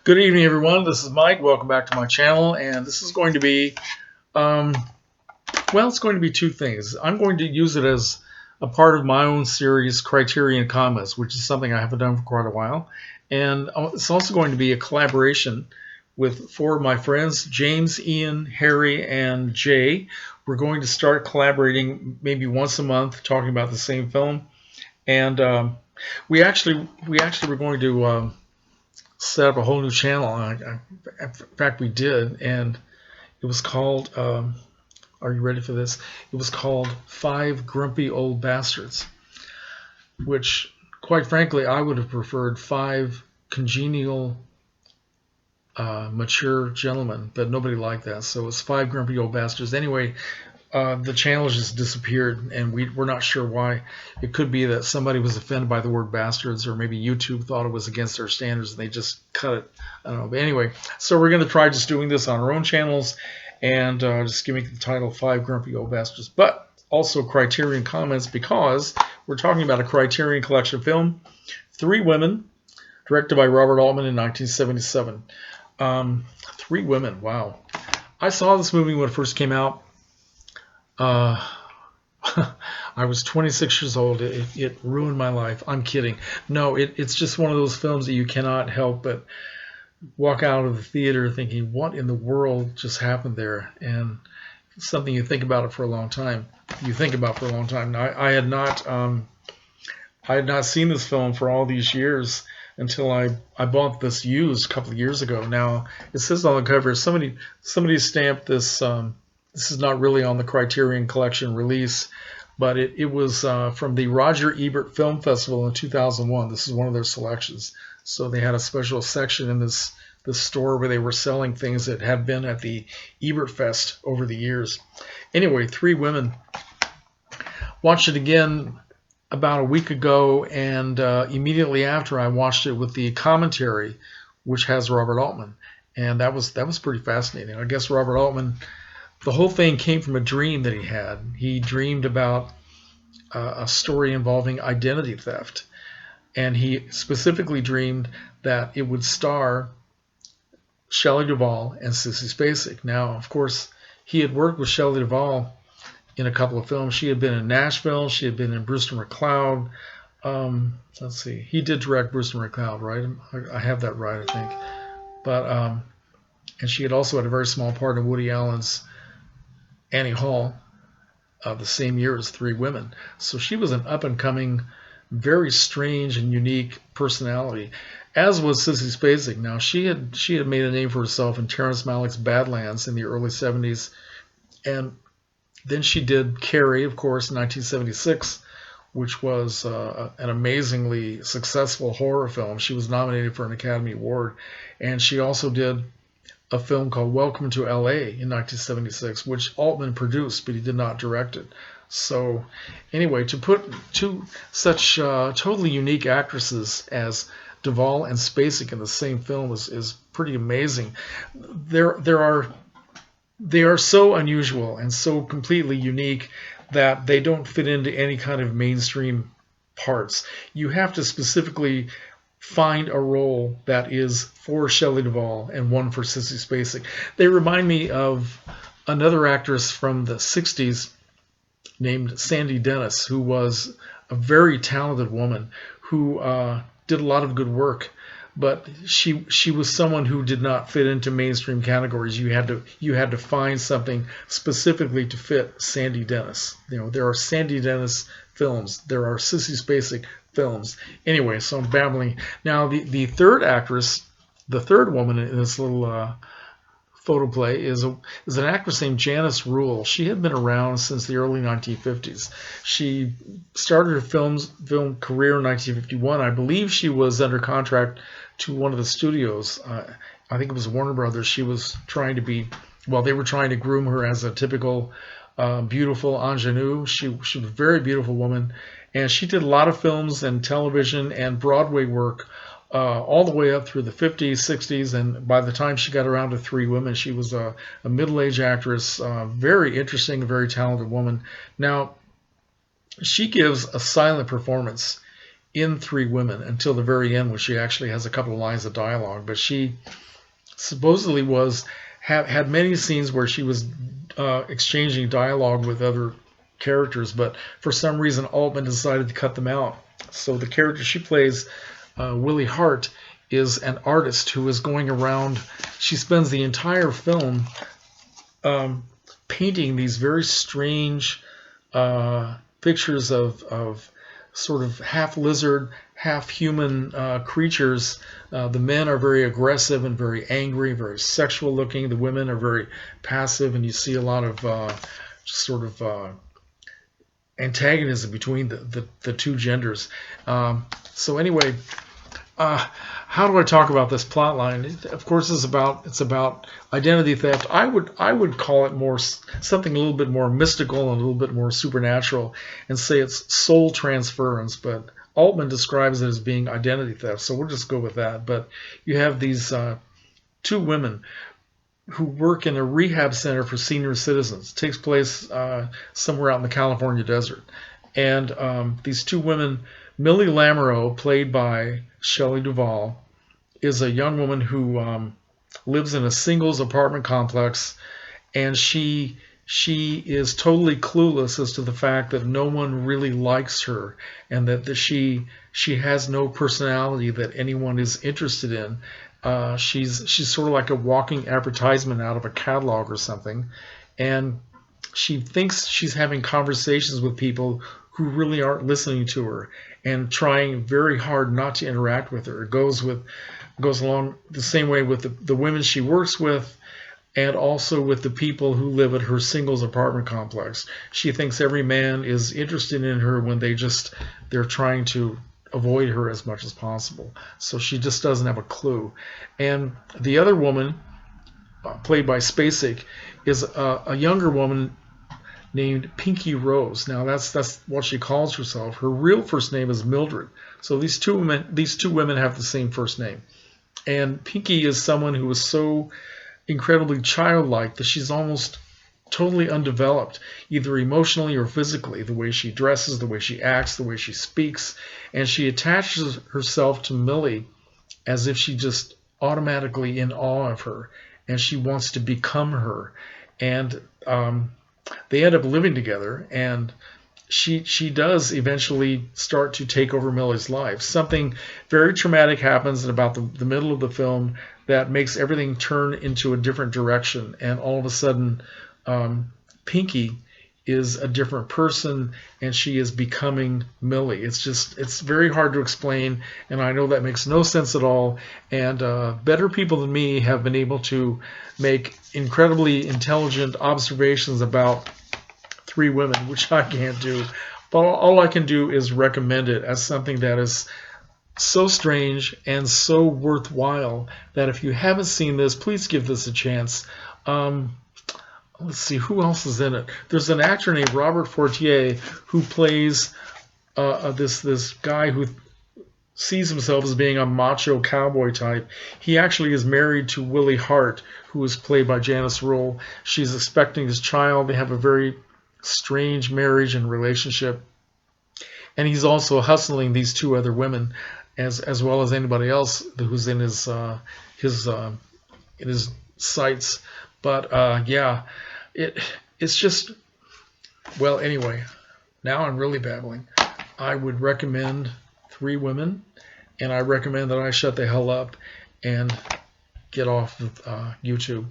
Good evening, everyone. This is Mike. Welcome back to my channel, and this is going to be, it's going to be two things. I'm going to use it as a part of my own series, Criterion Comments, which is something I haven't done for quite a while, and it's also going to be a collaboration with four of my friends, James, Ian, Harry, and Jay. We're going to start collaborating maybe once a month, talking about the same film, and we actually were going to set up a whole new channel. In fact, we did, and it was called, are you ready for this? It was called Five Grumpy Old Bastards, which, quite frankly, I would have preferred Five Congenial Mature Gentlemen, but nobody liked that, so it's Five Grumpy Old Bastards. Anyway, the channel just disappeared, and we're not sure why. It could be that somebody was offended by the word bastards, or maybe YouTube thought it was against their standards and they just cut it. I don't know. But anyway, so we're going to try just doing this on our own channels and just giving the title Five Grumpy Old Bastards, but also Criterion Comments, because we're talking about a Criterion Collection film, Three Women, directed by Robert Altman in 1977. Three Women, wow. I saw this movie when it first came out. I was 26 years old. It ruined my life. I'm kidding. No, it's just one of those films that you cannot help but walk out of the theater thinking, what in the world just happened there? And it's something you think about it for a long time. Now, I had not seen this film for all these years until I bought this used a couple of years ago. Now, it says on the cover, somebody stamped this. This is not really on the Criterion Collection release, but it was from the Roger Ebert Film Festival in 2001. This is one of their selections. So they had a special section in this store where they were selling things that had been at the Ebert Fest over the years. Anyway, Three Women. Watched it again about a week ago, and immediately after I watched it with the commentary, which has Robert Altman, and that was pretty fascinating. I guess Robert Altman, the whole thing came from a dream that he had. He dreamed about a story involving identity theft, and he specifically dreamed that it would star Shelley Duvall and Sissy Spacek. Now, of course, he had worked with Shelley Duvall in a couple of films. She had been in Nashville. She had been in Brewster McCloud. Let's see. He did direct Brewster McCloud, right? I have that right, I think. But and she had also had a very small part in Woody Allen's Annie Hall the same year as Three Women. So she was an up-and-coming, very strange and unique personality, as was Sissy Spacek. Now, she had made a name for herself in Terrence Malick's Badlands in the early 70s, and then she did Carrie, of course, in 1976, which was an amazingly successful horror film. She was nominated for an Academy Award, and she also did a film called Welcome to L.A. in 1976, which Altman produced, but he did not direct it. So anyway, to put two such totally unique actresses as Duvall and Spacek in the same film is pretty amazing. They are so unusual and so completely unique that they don't fit into any kind of mainstream parts. You have to specifically find a role that is for Shelley Duvall and one for Sissy Spacek. They remind me of another actress from the 60s named Sandy Dennis, who was a very talented woman who did a lot of good work, but she was someone who did not fit into mainstream categories. You had to find something specifically to fit Sandy Dennis. You know, there are Sandy Dennis films, there are Sissy Spacek films. Anyway, so I'm babbling. Now, the third actress, the third woman in this little photo play is an actress named Janice Rule. She had been around since the early 1950s. She started her film career in 1951. I believe she was under contract to one of the studios. I think it was Warner Brothers. She was trying to be, well, they were trying to groom her as a typical beautiful ingenue. She was a very beautiful woman, and she did a lot of films and television and Broadway work all the way up through the 50s, 60s, and by the time she got around to Three Women, she was a middle-aged actress, very interesting, very talented woman. Now, she gives a silent performance in Three Women until the very end, when she actually has a couple of lines of dialogue. But she supposedly had many scenes where she was exchanging dialogue with other characters, but for some reason Altman decided to cut them out. So the character she plays, Willy Hart, is an artist who is going around. She spends the entire film painting these very strange pictures of sort of half lizard, half human creatures. The men are very aggressive and very angry, very sexual looking. The women are very passive, and you see a lot of sort of antagonism between the two genders. So anyway, how do I talk about this plot line? Of course, it's about identity theft. I would call it more something a little bit more mystical and a little bit more supernatural, and say it's soul transference. But Altman describes it as being identity theft, so we'll just go with that. But you have these two women who work in a rehab center for senior citizens. It takes place somewhere out in the California desert, and these two women, Millie Lamoureux, played by Shelley Duvall, is a young woman who lives in a singles apartment complex, and she is totally clueless as to the fact that no one really likes her, and that she has no personality that anyone is interested in. She's sort of like a walking advertisement out of a catalog or something, and she thinks she's having conversations with people who really aren't listening to her and trying very hard not to interact with her. It goes along the same way with the women she works with, and also with the people who live at her singles apartment complex. She thinks every man is interested in her when they're trying to avoid her as much as possible. So she just doesn't have a clue. And the other woman, played by Spacek, is a younger woman named Pinky Rose. Now that's what she calls herself. Her real first name is Mildred. So these two women have the same first name. And Pinky is someone who is so incredibly childlike that she's almost totally undeveloped, either emotionally or physically, the way she dresses, the way she acts, the way she speaks. And she attaches herself to Millie as if she's just automatically in awe of her, and she wants to become her. And they end up living together, and she does eventually start to take over Millie's life. Something very traumatic happens in about the middle of the film that makes everything turn into a different direction, and all of a sudden Pinky is a different person, and she is becoming Millie. It's very hard to explain, and I know that makes no sense at all, and better people than me have been able to make incredibly intelligent observations about Three Women, which I can't do. But all I can do is recommend it as something that is so strange and so worthwhile that if you haven't seen this, please give this a chance. Let's see, who else is in it? There's an actor named Robert Fortier who plays this guy who sees himself as being a macho cowboy type. He actually is married to Willy Hart, who is played by Janice Rule. She's expecting his child. They have a very strange marriage and relationship. And he's also hustling these two other women, as well as anybody else who's in his sights. But yeah, it's just, well, anyway, now I'm really babbling. I would recommend Three Women, and I recommend that I shut the hell up and get off of YouTube.